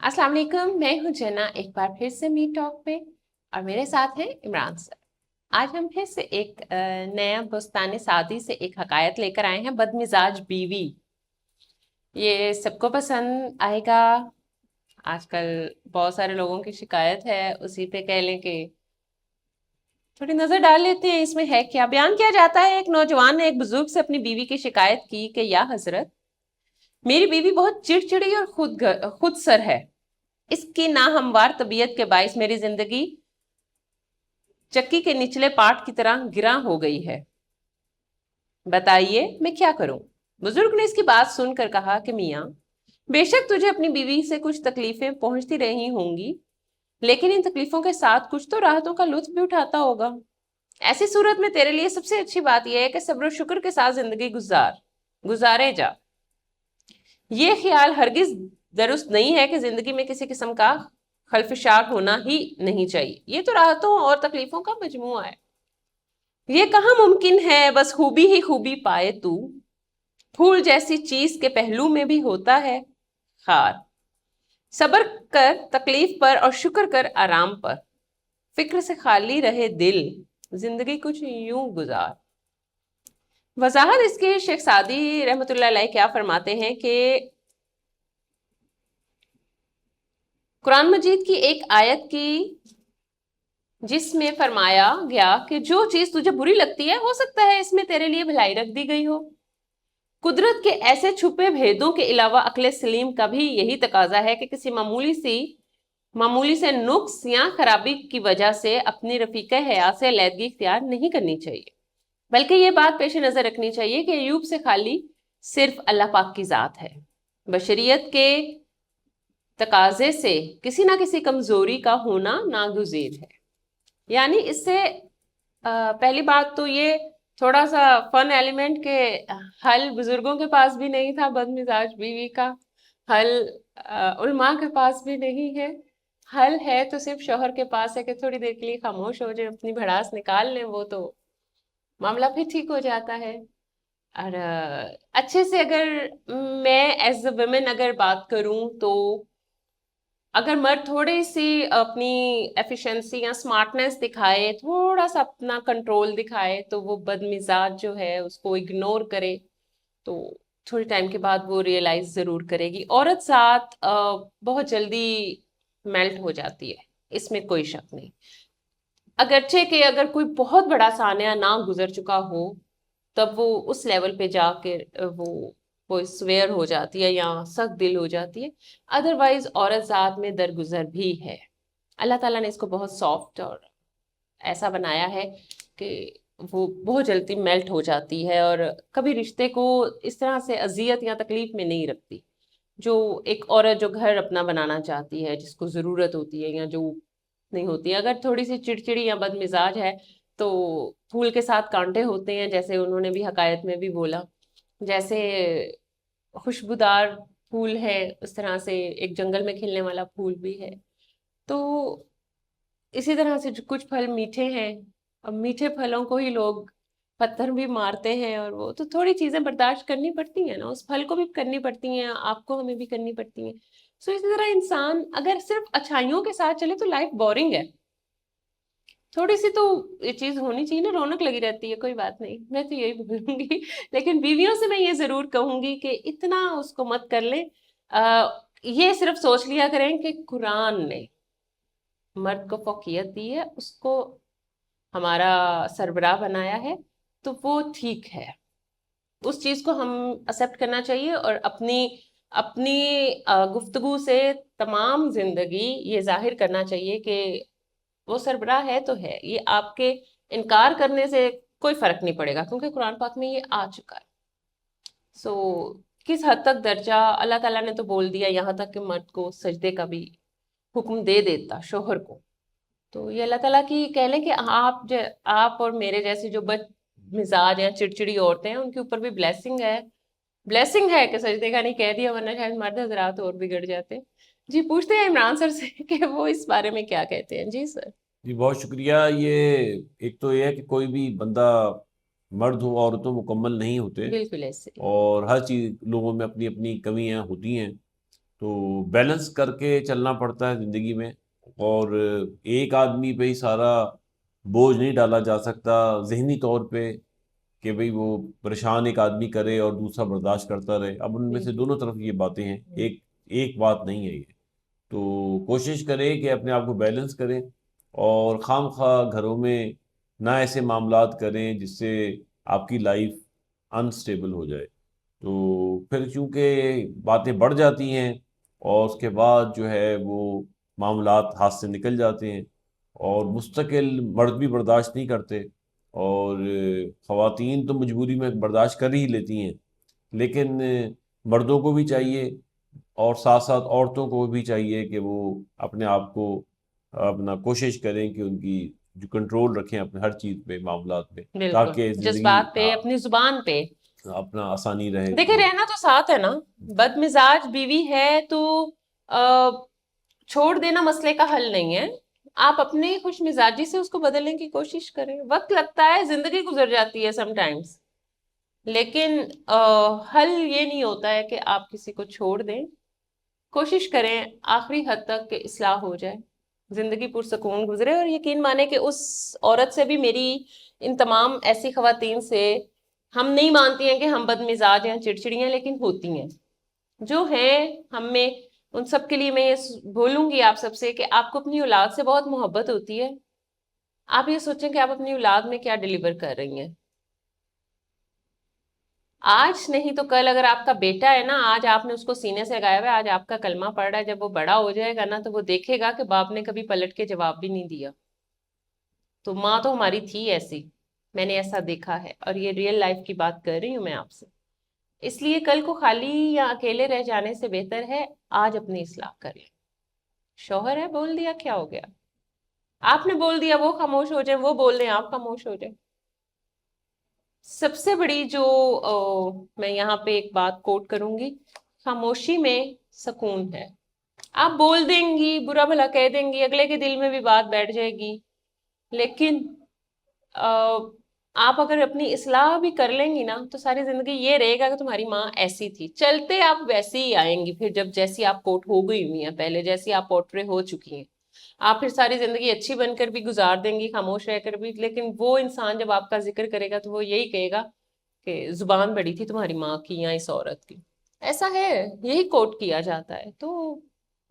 अस्सलाम वालेकुम, मैं हूं जना एक बार फिर से मी टॉक पे और मेरे साथ हैं इमरान सर। आज हम फिर से एक नया बुस्तान सादी से एक हकायत लेकर आए हैं, बदमिजाज बीवी। ये सबको पसंद आएगा। आजकल बहुत सारे लोगों की शिकायत है, उसी पे कह लें कि थोड़ी नजर डाल लेते हैं इसमें है क्या। बयान किया जाता है, एक नौजवान ने एक बुजुर्ग से अपनी बीवी की शिकायत की कि या हजरत, मेरी बीवी बहुत चिड़चिड़ी और खुद सर है। इसकी नाहमवार तबीयत के बायस मेरी जिंदगी चक्की के निचले पार्ट की तरह गिरा हो गई है। बताइए मैं क्या करूं। बुजुर्ग ने इसकी बात सुनकर कहा कि मियाँ, बेशक तुझे अपनी बीवी से कुछ तकलीफें पहुंचती रही होंगी, लेकिन इन तकलीफों के साथ कुछ तो राहतों का लुत्फ भी उठाता होगा। ऐसी सूरत में तेरे लिए सबसे अच्छी बात यह है कि सब्र और शुक्र के साथ जिंदगी गुजारे जा। ये ख्याल हरगिज दुरुस्त नहीं है कि जिंदगी में किसी किस्म का खल्फिशार होना ही नहीं चाहिए। ये तो राहतों और तकलीफों का मजमुआ है। ये कहाँ मुमकिन है बस खूबी ही खूबी पाए तू। फूल जैसी चीज के पहलू में भी होता है खार। सब्र कर तकलीफ पर और शुक्र कर आराम पर। फिक्र से खाली रहे दिल, जिंदगी कुछ यूं गुजार। वजाहत इसके शेख सादी रहमतुल्लाह अलैह क्या फरमाते हैं कि कुरान मजीद की एक आयत की जिसमें फरमाया गया कि जो चीज तुझे बुरी लगती है, हो सकता है इसमें तेरे लिए भलाई रख दी गई हो। कुदरत के ऐसे छुपे भेदों के अलावा अक्ल सलीम का भी यही तकाजा है कि किसी मामूली से नुक्स या खराबी की वजह से अपनी रफीक हयात से अलहदगी इख्तियार नहीं करनी चाहिए, बल्कि ये बात पेश नजर रखनी चाहिए कि अयूब से खाली सिर्फ अल्लाह पाक की जात है। बशरियत के तकाजे से किसी ना किसी कमजोरी का होना नागुज़ीर है। यानी इससे पहली बात तो ये थोड़ा सा फन एलिमेंट के हल बुजुर्गों के पास भी नहीं था, बदमिजाज बीवी का हल उलमा के पास भी नहीं है। हल है तो सिर्फ शौहर के पास है कि थोड़ी देर के लिए खामोश हो जाए, अपनी भड़ास निकाल लें, वो तो मामला फिर ठीक हो जाता है। और अच्छे से अगर मैं एज अ वुमेन अगर बात करूं तो अगर मर्द थोड़ी सी अपनी एफिशिएंसी या स्मार्टनेस दिखाए, थोड़ा सा अपना कंट्रोल दिखाए, तो वो बदमिजाज जो है उसको इग्नोर करे तो थोड़े टाइम के बाद वो रियलाइज जरूर करेगी। औरत साथ बहुत जल्दी मेल्ट हो जाती है, इसमें कोई शक नहीं। अगरचे कि अगर कोई बहुत बड़ा सान्या ना गुजर चुका हो, तब वो उस लेवल पे जाके वो स्वेयर हो जाती है या सख्त दिल हो जाती है। अदरवाइज औरत जात में दरगुजर भी है। अल्लाह ताला ने इसको बहुत सॉफ्ट और ऐसा बनाया है कि वो बहुत जल्दी मेल्ट हो जाती है और कभी रिश्ते को इस तरह से अजियत या तकलीफ में नहीं रखती। जो एक औरत जो घर अपना बनाना चाहती है, जिसको जरूरत होती है या जो नहीं होती, अगर थोड़ी सी चिड़चिड़ी या बदमिजाज है तो फूल के साथ कांटे होते हैं, जैसे उन्होंने भी हकायत में भी बोला। जैसे खुशबूदार फूल है, उस तरह से एक जंगल में खिलने वाला फूल भी है। तो इसी तरह से जो कुछ फल मीठे हैं, अब मीठे फलों को ही लोग पत्थर भी मारते हैं, और वो तो थोड़ी चीजें बर्दाश्त करनी पड़ती हैं ना, उस फल को भी करनी पड़ती हैं, आपको हमें भी करनी पड़ती हैं। सो इसी तरह इंसान अगर सिर्फ अच्छाइयों के साथ चले तो लाइफ बोरिंग है। थोड़ी सी तो ये चीज होनी चाहिए ना, रौनक लगी रहती है। कोई बात नहीं, मैं तो यही बोलूंगी। लेकिन बीवियों से मैं ये जरूर कहूंगी कि इतना उसको मत कर लें। ये सिर्फ सोच लिया करें कि कुरान ने मर्द को फौकियत दी है, उसको हमारा सरबराह बनाया है, तो वो ठीक है। उस चीज को हम एक्सेप्ट करना चाहिए और अपनी अपनी गुफ्तगू से तमाम जिंदगी ये जाहिर करना चाहिए कि वो सरबराह है तो है। ये आपके इनकार करने से कोई फर्क नहीं पड़ेगा, क्योंकि कुरान पाक में ये आ चुका है। सो किस हद तक दर्जा अल्लाह ताला ने तो बोल दिया, यहाँ तक कि मर्द को सजदे का भी हुक्म दे देता शोहर को। तो ये अल्लाह ताला की कह लें कि आप और मेरे जैसी जो बद मिजाज या चिड़चिड़ी औरतें हैं, उनके ऊपर भी ब्लेसिंग है कि सजदे का नहीं कह दिया, वरना शायद मर्द हजरात और बिगड़ जाते। जी, पूछते हैं इमरान सर से कि वो इस बारे में क्या कहते हैं। जी सर। जी बहुत शुक्रिया। ये एक तो ये है कि कोई भी बंदा, मर्द हो औरत हो, मुकम्मल नहीं होते। बिल्कुल ऐसे। और हर चीज़ लोगों में अपनी अपनी कमियां होती हैं। تو بیلنس کر کے چلنا پڑتا ہے زندگی میں، اور ایک آدمی پہ ہی سارا بوجھ نہیں ڈالا جا سکتا ذہنی طور پہ کہ بھئی وہ پریشان ایک آدمی کرے اور دوسرا برداشت کرتا رہے. اب ان میں سے دونوں طرف یہ باتیں ہیں، ایک بات نہیں ہے یہ. تو کوشش کریں کہ اپنے آپ کو بیلنس کریں، اور خام خواہ گھروں میں نہ ایسے معاملات کریں جس سے آپ کی لائف انسٹیبل ہو جائے. تو پھر چونکہ باتیں بڑھ جاتی ہیں اور اس کے بعد جو ہے وہ معاملات ہاتھ سے نکل جاتے ہیں، اور مستقل مرد بھی برداشت نہیں کرتے، اور خواتین تو مجبوری میں برداشت کر ہی لیتی ہیں، لیکن مردوں کو بھی چاہیے اور ساتھ ساتھ عورتوں کو بھی چاہیے کہ وہ اپنے آپ کو اپنا کوشش کریں کہ ان کی جو کنٹرول رکھیں اپنے ہر چیز پہ، معاملات پہ، بالکل، تاکہ زندگی جذبات پہ، اپنی زبان پہ. اپنا آسانی رہے. دیکھیں رہنا تو ساتھ ہے نا، بد مزاج بیوی ہے تو چھوڑ دینا مسئلے کا حل نہیں ہے. آپ اپنے خوش مزاجی سے اس کو بدلنے کی کوشش کریں. وقت لگتا ہے، زندگی گزر جاتی ہے سم ٹائمز، لیکن حل یہ نہیں ہوتا ہے کہ آپ کسی کو چھوڑ دیں. کوشش کریں آخری حد تک کہ اصلاح ہو جائے، زندگی پرسکون گزرے. اور یقین مانے کہ اس عورت سے بھی، میری ان تمام ایسی خواتین سے، ہم نہیں مانتی ہیں کہ ہم بد مزاج ہیں، چڑچڑی ہیں، لیکن ہوتی ہیں جو ہیں ہم میں. ان سب کے لیے میں یہ بولوں گی آپ سب سے کہ آپ کو اپنی اولاد سے بہت محبت ہوتی ہے. آپ یہ سوچیں کہ آپ اپنی اولاد میں کیا ڈیلیور کر رہی ہیں. آج نہیں تو کل اگر آپ کا بیٹا ہے نا، آج آپ نے اس کو سینے سے لگایا ہوا ہے، آج آپ کا کلمہ پڑھ رہا ہے، جب وہ بڑا ہو جائے گا نا تو وہ دیکھے گا کہ باپ نے کبھی پلٹ کے جواب بھی نہیں دیا. تو ماں تو ہماری تھی ایسی، میں نے ایسا دیکھا ہے، اور یہ ریئل لائف کی بات کر رہی ہوں میں آپ سے. اس لیے کل کو خالی یا اکیلے رہ جانے سے بہتر ہے آج اپنی اصلاح کر لیں. شوہر ہے، بول دیا، کیا ہو گیا؟ آپ نے بول دیا وہ خاموش ہو جائیں، وہ بول دیں آپ خاموش ہو جائیں. سب سے بڑی جو میں یہاں پہ ایک بات کوٹ کروں گی، خاموشی میں سکون ہے. آپ بول دیں گی، برا بھلا کہہ دیں گی، اگلے کے دل میں بھی بات بیٹھ جائے گی، لیکن آپ اگر اپنی اصلاح بھی کر لیں گی نا تو ساری زندگی یہ رہے گا کہ تمہاری ماں ایسی تھی. چلتے آپ ویسے ہی آئیں گی پھر، جب جیسی آپ پورٹ ہو گئی ہوئی ہیں پہلے، جیسی آپ پورٹرے ہو چکی ہیں، آپ پھر ساری زندگی اچھی بن کر بھی گزار دیں گی، خاموش رہ کر بھی. لیکن وہ انسان جب آپ کا ذکر کرے گا تو وہ یہی کہے گا کہ زبان بڑی تھی تمہاری ماں کی یا اس عورت کی. ایسا ہے، یہی کوٹ کیا جاتا ہے. تو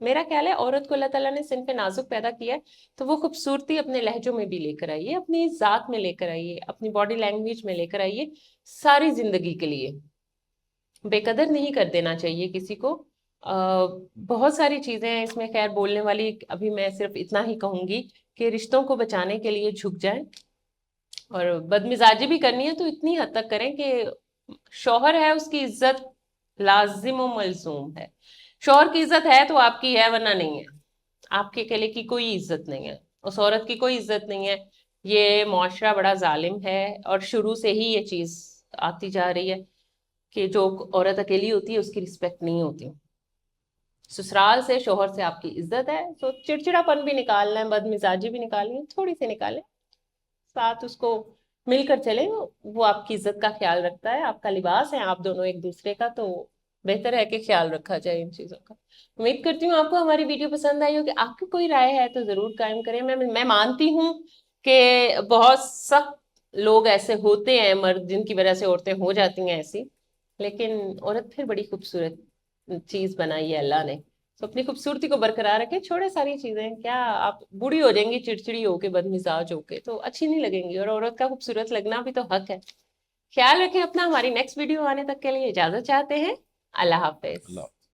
میرا خیال ہے عورت کو اللہ تعالیٰ نے صنف نازک پیدا کیا ہے، تو وہ خوبصورتی اپنے لہجوں میں بھی لے کر آئیے، اپنی ذات میں لے کر آئیے، اپنی باڈی لینگویج میں لے کر آئیے. ساری زندگی کے لیے بے قدر نہیں کر دینا چاہیے کسی کو. بہت ساری چیزیں ہیں اس میں خیر بولنے والی، ابھی میں صرف اتنا ہی کہوں گی کہ رشتوں کو بچانے کے لیے جھک جائیں، اور بد مزاجی بھی کرنی ہے تو اتنی حد تک کریں کہ شوہر ہے اس کی عزت لازم و ملزوم ہے. شوہر کی عزت ہے تو آپ کی ہے، ورنہ نہیں ہے. آپ کے اکیلے کی کوئی عزت نہیں ہے، اس عورت کی کوئی عزت نہیں ہے. یہ معاشرہ بڑا ظالم ہے، اور شروع سے ہی یہ چیز آتی جا رہی ہے کہ جو عورت اکیلی ہوتی ہے اس کی رسپیکٹ نہیں ہوتی. سسرال سے، شوہر سے آپ کی عزت ہے، تو چڑچڑا پن بھی نکالنا ہے، بد مزاجی بھی نکالنی ہے، تھوڑی سی نکالیں، ساتھ اس کو مل کر چلیں. وہ آپ کی عزت کا خیال رکھتا ہے، آپ کا لباس ہے آپ دونوں ایک دوسرے کا، تو بہتر ہے کہ خیال رکھا جائے ان چیزوں کا. امید کرتی ہوں آپ کو ہماری ویڈیو پسند آئی ہو. کہ آپ کی کوئی رائے ہے تو ضرور قائم کریں. میں مانتی ہوں کہ بہت سخت لوگ ایسے ہوتے ہیں، مرد، جن کی وجہ سے عورتیں ہو جاتی ہیں ایسی، لیکن عورت پھر بڑی خوبصورت چیز بنائی ہے اللہ نے. تو اپنی خوبصورتی کو برقرار رکھیں، چھوڑے ساری چیزیں. کیا آپ بوڑھی ہو جائیں گی چڑچڑی ہو کے، بد مزاج ہو کے، تو اچھی نہیں لگیں گی. اور عورت کا خوبصورت لگنا بھی تو حق ہے. خیال رکھیں اپنا. ہماری نیکسٹ ویڈیو آنے تک کے لیے اجازت چاہتے ہیں. اللہ حافظ.